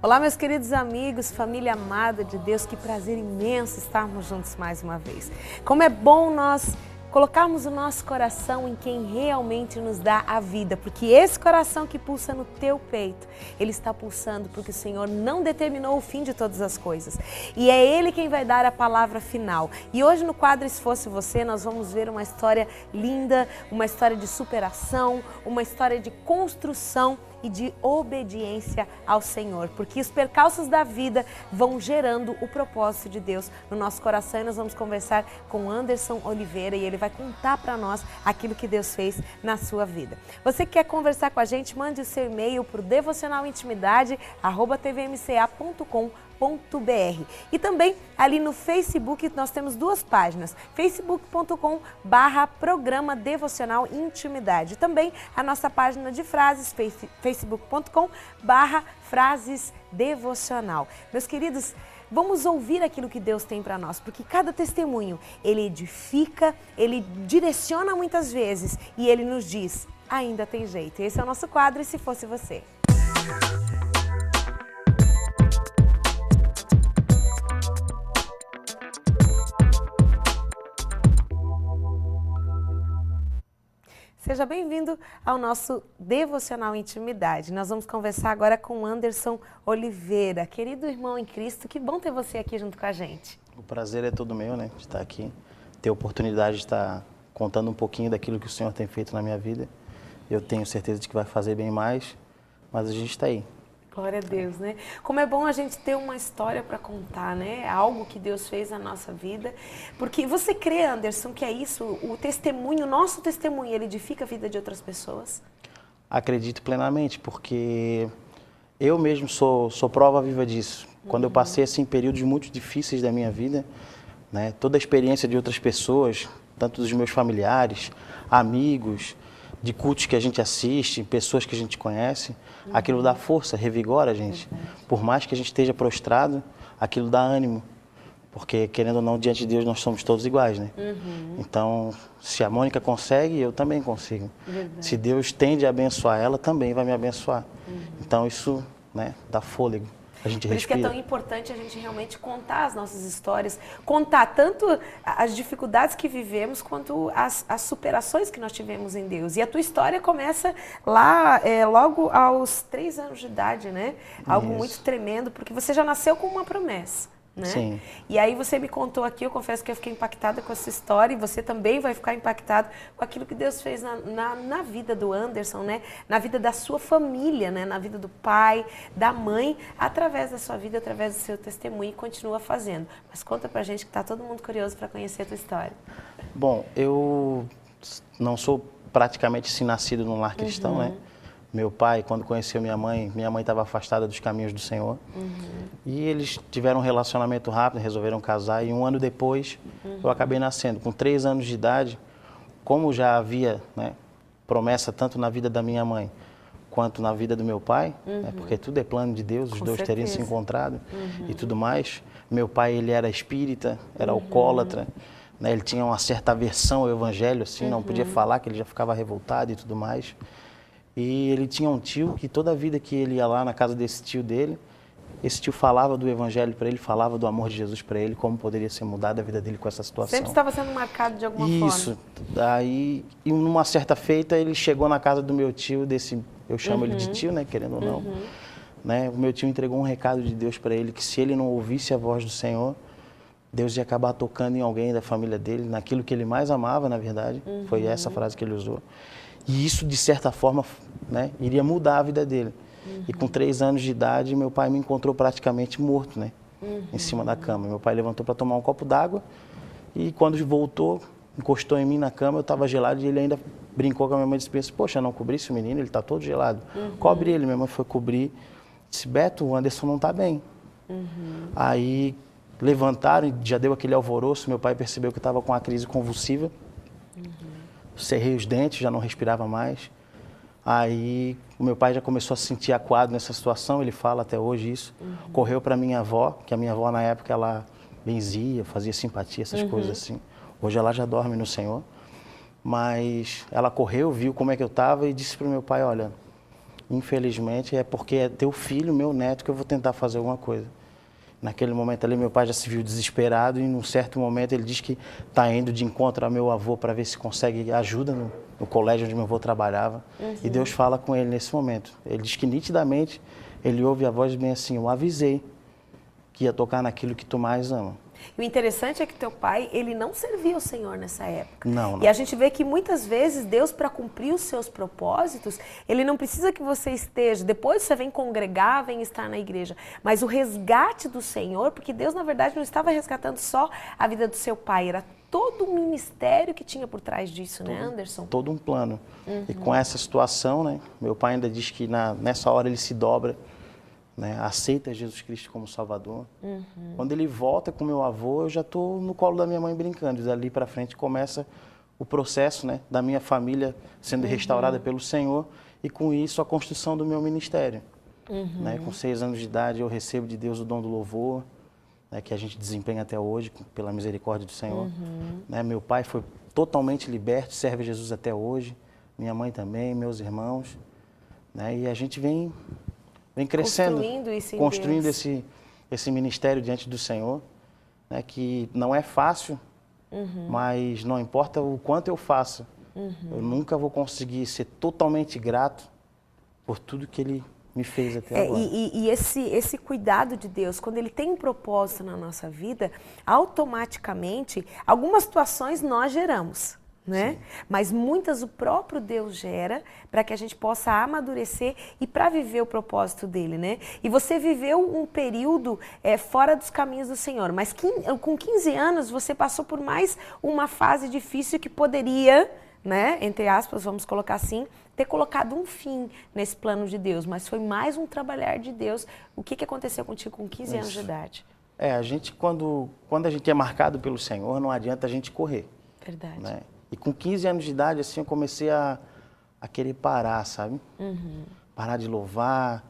Olá, meus queridos amigos, família amada de Deus, que prazer imenso estarmos juntos mais uma vez. Como é bom nós colocarmos o nosso coração em quem realmente nos dá a vida, porque esse coração que pulsa no teu peito, ele está pulsando porque o Senhor não determinou o fim de todas as coisas. E é Ele quem vai dar a palavra final. E hoje no quadro Se Fosse Você, nós vamos ver uma história linda, uma história de superação, uma história de construção e de obediência ao Senhor, porque os percalços da vida vão gerando o propósito de Deus no nosso coração. E nós vamos conversar com Anderson Oliveira e ele vai contar para nós aquilo que Deus fez na sua vida. Você que quer conversar com a gente, mande o seu e-mail para o devocionalintimidade@tvmca.com.br. E também ali no Facebook nós temos duas páginas, facebook.com/programa Devocional Intimidade. Também a nossa página de frases, facebook.com/frases devocional. Meus queridos, vamos ouvir aquilo que Deus tem para nós, porque cada testemunho, ele edifica, ele direciona muitas vezes e ele nos diz, ainda tem jeito. Esse é o nosso quadro, E Se Fosse Você. Seja bem-vindo ao nosso Devocional Intimidade. Nós vamos conversar agora com Anderson Oliveira. Querido irmão em Cristo, que bom ter você aqui junto com a gente. O prazer é todo meu, né, de estar aqui, ter a oportunidade de estar contando um pouquinho daquilo que o Senhor tem feito na minha vida. Eu tenho certeza de que vai fazer bem mais, mas a gente está aí. Glória a Deus, né? Como é bom a gente ter uma história para contar, né? Algo que Deus fez na nossa vida. Porque você crê, Anderson, que é isso? O testemunho, o nosso testemunho, ele edifica a vida de outras pessoas? Acredito plenamente, porque eu mesmo sou prova viva disso. Quando eu passei assim, períodos muito difíceis da minha vida, né? Toda a experiência de outras pessoas, tanto dos meus familiares, amigos, de cultos que a gente assiste, pessoas que a gente conhece, aquilo dá força, revigora a gente. Por mais que a gente esteja prostrado, aquilo dá ânimo. Porque, querendo ou não, diante de Deus nós somos todos iguais, né? Então, se a Mônica consegue, eu também consigo. Verdade. Se Deus tende a abençoar ela, também vai me abençoar. Então, isso, né, dá fôlego. A gente Por isso que é respira. tão importante a gente realmente contar as nossas histórias, contar tanto as dificuldades que vivemos, quanto as superações que nós tivemos em Deus. E a tua história começa lá, logo aos 3 anos de idade, né? Algo Isso. muito tremendo, porque você já nasceu com uma promessa. Né? Sim. E aí você me contou aqui, eu confesso que eu fiquei impactada com essa história e você também vai ficar impactado com aquilo que Deus fez na vida do Anderson, né? Na vida da sua família, né? Na vida do pai, da mãe, através da sua vida, através do seu testemunho, e continua fazendo. Mas conta pra gente que tá todo mundo curioso para conhecer a tua história. Bom, eu não sou praticamente assim, nascido num lar cristão, né? Meu pai, quando conheceu minha mãe estava afastada dos caminhos do Senhor. E eles tiveram um relacionamento rápido, resolveram casar. E um ano depois, eu acabei nascendo. Com 3 anos de idade, como já havia, né, promessa tanto na vida da minha mãe quanto na vida do meu pai, né, porque tudo é plano de Deus, os Com dois teriam se certeza. encontrado e tudo mais. Meu pai, ele era espírita, era alcoólatra, né, ele tinha uma certa aversão ao evangelho, assim, não podia falar, que ele já ficava revoltado e tudo mais. E ele tinha um tio que toda vida que ele ia lá na casa desse tio dele, esse tio falava do evangelho para ele, falava do amor de Jesus para ele, como poderia ser mudada a vida dele com essa situação. Sempre estava sendo marcado de alguma forma. Isso. Aí, e numa certa feita, ele chegou na casa do meu tio, eu chamo ele de tio, né, querendo ou não. Né, o meu tio entregou um recado de Deus para ele, que se ele não ouvisse a voz do Senhor, Deus ia acabar tocando em alguém da família dele, naquilo que ele mais amava, na verdade. Foi essa frase que ele usou. E isso, de certa forma, né, iria mudar a vida dele. E com 3 anos de idade, meu pai me encontrou praticamente morto, né, em cima da cama. Meu pai levantou para tomar um copo d'água e quando voltou, encostou em mim na cama, eu estava gelado e ele ainda brincou com a minha mãe e disse, poxa, não cobri esse menino, ele está todo gelado. Cobre ele. Minha mãe foi cobrir, disse, Beto, o Anderson não está bem. Aí levantaram, já deu aquele alvoroço, meu pai percebeu que eu estava com uma crise convulsiva. Cerrei os dentes, já não respirava mais. Aí o meu pai já começou a se sentir acuado nessa situação, ele fala até hoje isso. Correu para minha avó, que a minha avó na época ela benzia, fazia simpatia, essas coisas assim. Hoje ela já dorme no Senhor. Mas ela correu, viu como é que eu estava e disse para o meu pai, olha, infelizmente, é porque é teu filho, meu neto, que eu vou tentar fazer alguma coisa. Naquele momento ali, meu pai já se viu desesperado e, num certo momento, ele diz que está indo de encontro ao meu avô para ver se consegue ajuda no colégio onde meu avô trabalhava. E Deus fala com ele nesse momento. Ele diz que, nitidamente, ele ouve a voz bem assim: eu avisei que ia tocar naquilo que tu mais ama. E o interessante é que teu pai, ele não servia o Senhor nessa época. Não. E a gente vê que muitas vezes Deus, para cumprir os seus propósitos, ele não precisa que você esteja, depois você vem congregar, vem estar na igreja, mas o resgate do Senhor, porque Deus, na verdade, não estava resgatando só a vida do seu pai, era todo o ministério que tinha por trás disso, né, Anderson? Todo um plano. E com essa situação, né, meu pai ainda diz que nessa hora ele se dobra, né, aceita Jesus Cristo como Salvador. Quando ele volta com meu avô, eu já estou no colo da minha mãe brincando. E dali para frente começa o processo, né, da minha família sendo restaurada pelo Senhor, e com isso a construção do meu ministério. Né, com 6 anos de idade eu recebo de Deus o dom do louvor, né, que a gente desempenha até hoje, pela misericórdia do Senhor. Né, meu pai foi totalmente liberto, serve a Jesus até hoje, minha mãe também, meus irmãos. Né, e a gente vem crescendo, construindo esse ministério diante do Senhor, né, que não é fácil, mas não importa o quanto eu faça, eu nunca vou conseguir ser totalmente grato por tudo que Ele me fez até agora. E esse cuidado de Deus, quando Ele tem um propósito na nossa vida, automaticamente, algumas situações nós geramos. Né? Mas muitas o próprio Deus gera para que a gente possa amadurecer e para viver o propósito dele, né? E você viveu um período fora dos caminhos do Senhor, mas com 15 anos você passou por mais uma fase difícil que poderia, né, entre aspas, vamos colocar assim, ter colocado um fim nesse plano de Deus, mas foi mais um trabalhar de Deus. O que aconteceu contigo com 15 anos de idade? A gente, quando a gente é marcado pelo Senhor, não adianta a gente correr. Verdade. Né? E com 15 anos de idade, assim, eu comecei a querer parar, sabe? Parar de louvar,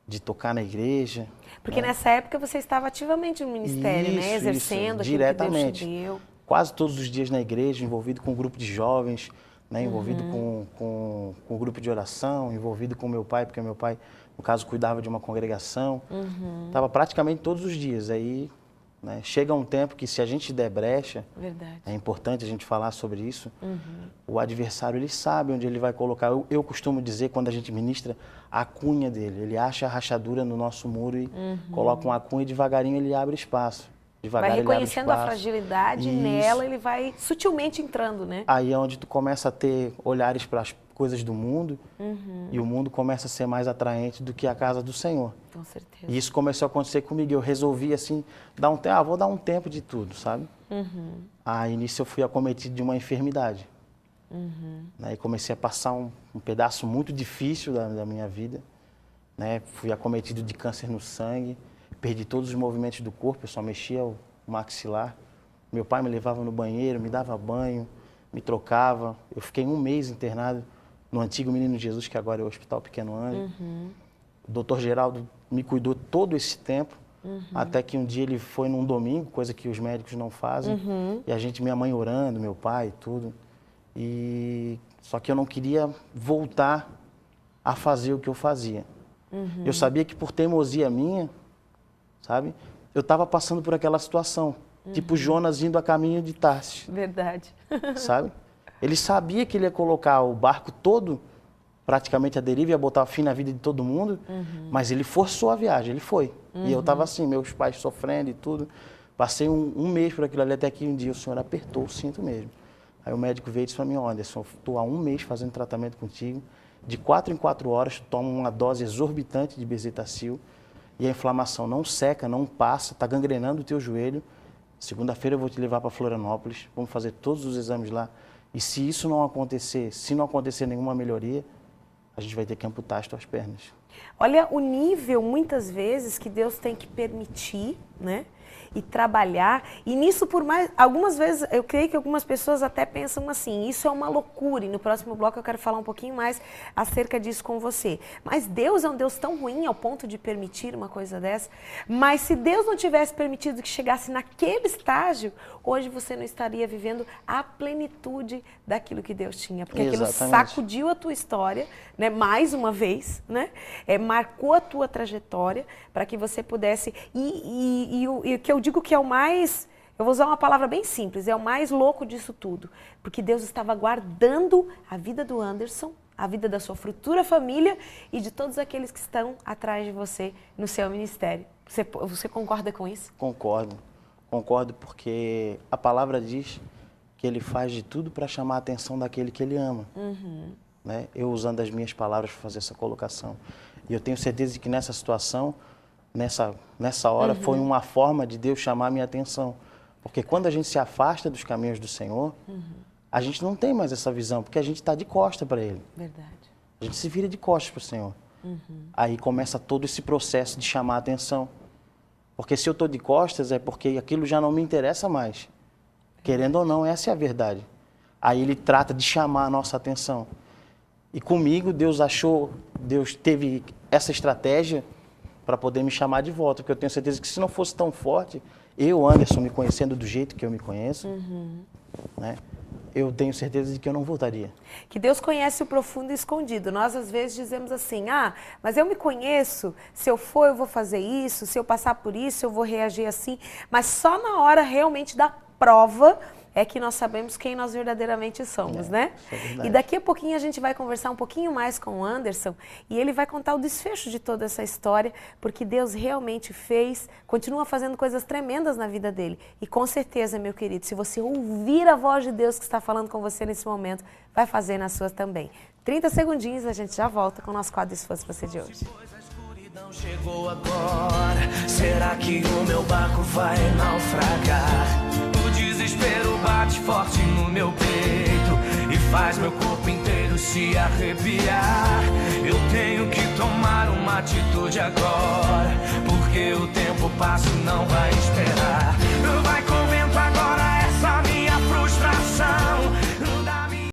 de tocar na igreja. Porque nessa época você estava ativamente no ministério, né? Exercendo aquilo diretamente. Que Deus te deu. Quase todos os dias na igreja, envolvido com um grupo de jovens, né? Envolvido com um grupo de oração, envolvido com meu pai, porque meu pai, no caso, cuidava de uma congregação. Estava praticamente todos os dias. Aí, né, chega um tempo que, se a gente der brecha, Verdade. é importante a gente falar sobre isso, o adversário, ele sabe onde ele vai colocar. Eu costumo dizer, quando a gente ministra, a cunha dele. Ele acha a rachadura no nosso muro e coloca uma cunha, e devagarinho ele abre espaço. Devagar vai reconhecendo ele abre espaço. A fragilidade, e nela ele vai sutilmente entrando, né? Aí é onde tu começa a ter olhares para as coisas do mundo, e o mundo começa a ser mais atraente do que a casa do Senhor. Com certeza. E isso começou a acontecer comigo. Eu resolvi, assim, vou dar um tempo de tudo, sabe? Aí, nisso, eu fui acometido de uma enfermidade. Né? E comecei a passar um pedaço muito difícil da minha vida. Né? Fui acometido de câncer no sangue, perdi todos os movimentos do corpo, eu só mexia o maxilar. Meu pai me levava no banheiro, me dava banho, me trocava. Eu fiquei 1 mês internado no antigo Menino Jesus, que agora é o Hospital Pequeno Anjo. O doutor Geraldo me cuidou todo esse tempo, até que um dia ele foi num domingo, coisa que os médicos não fazem, e a gente, minha mãe orando, meu pai, tudo. Só que eu não queria voltar a fazer o que eu fazia. Eu sabia que, por teimosia minha, sabe, eu estava passando por aquela situação, tipo Jonas indo a caminho de Tarsis. Verdade. Sabe? Ele sabia que ele ia colocar o barco todo praticamente à deriva, ia botar fim na vida de todo mundo, mas ele forçou a viagem, ele foi. E eu estava assim, meus pais sofrendo e tudo. Passei um mês por aquilo ali, até que um dia o Senhor apertou o cinto mesmo. Aí o médico veio e disse para mim: Anderson, estou há 1 mês fazendo tratamento contigo, de 4 em 4 horas, tu toma uma dose exorbitante de bezetacil, e a inflamação não seca, não passa, está gangrenando o teu joelho. Segunda-feira eu vou te levar para Florianópolis, vamos fazer todos os exames lá. E se isso não acontecer, se não acontecer nenhuma melhoria, a gente vai ter que amputar as tuas pernas. Olha o nível, muitas vezes, que Deus tem que permitir, né? e trabalhar. E nisso, por mais... Algumas vezes, eu creio que algumas pessoas até pensam assim, isso é uma loucura. E no próximo bloco eu quero falar um pouquinho mais acerca disso com você. Mas Deus é um Deus tão ruim ao ponto de permitir uma coisa dessa. Mas se Deus não tivesse permitido que chegasse naquele estágio, hoje você não estaria vivendo a plenitude daquilo que Deus tinha. Porque aquilo sacudiu a tua história, né? Mais uma vez, né? Marcou a tua trajetória para que você pudesse... E o que eu digo que é o mais... Eu vou usar uma palavra bem simples, é o mais louco disso tudo. Porque Deus estava guardando a vida do Anderson, a vida da sua futura família e de todos aqueles que estão atrás de você no seu ministério. Você concorda com isso? Concordo porque a palavra diz que ele faz de tudo para chamar a atenção daquele que ele ama. Né? Eu usando as minhas palavras para fazer essa colocação. E eu tenho certeza de que nessa situação, nessa hora, foi uma forma de Deus chamar a minha atenção. Porque quando a gente se afasta dos caminhos do Senhor, a gente não tem mais essa visão, porque a gente está de costas para Ele. Verdade. A gente se vira de costas para o Senhor. Aí começa todo esse processo de chamar a atenção. Porque se eu estou de costas é porque aquilo já não me interessa mais. Querendo ou não, essa é a verdade. Aí Ele trata de chamar a nossa atenção. E comigo, Deus teve essa estratégia para poder me chamar de volta. Porque eu tenho certeza que se não fosse tão forte, eu, Anderson, me conhecendo do jeito que eu me conheço, né, eu tenho certeza de que eu não voltaria. Que Deus conhece o profundo e escondido. Nós, às vezes, dizemos assim, mas eu me conheço, se eu for, eu vou fazer isso, se eu passar por isso, eu vou reagir assim. Mas só na hora realmente da prova é que nós sabemos quem nós verdadeiramente somos, né? E daqui a pouquinho a gente vai conversar um pouquinho mais com o Anderson e ele vai contar o desfecho de toda essa história, porque Deus realmente continua fazendo coisas tremendas na vida dele. E com certeza, meu querido, se você ouvir a voz de Deus que está falando com você nesse momento, vai fazer nas suas também. 30 segundinhos, a gente já volta com o nosso quadro Se Fosse Você de hoje. Não chegou agora, será que o meu barco vai naufragar? O desespero bate forte no meu peito e faz meu corpo inteiro se arrepiar. Eu tenho que tomar uma atitude agora, porque o tempo passa e não vai esperar.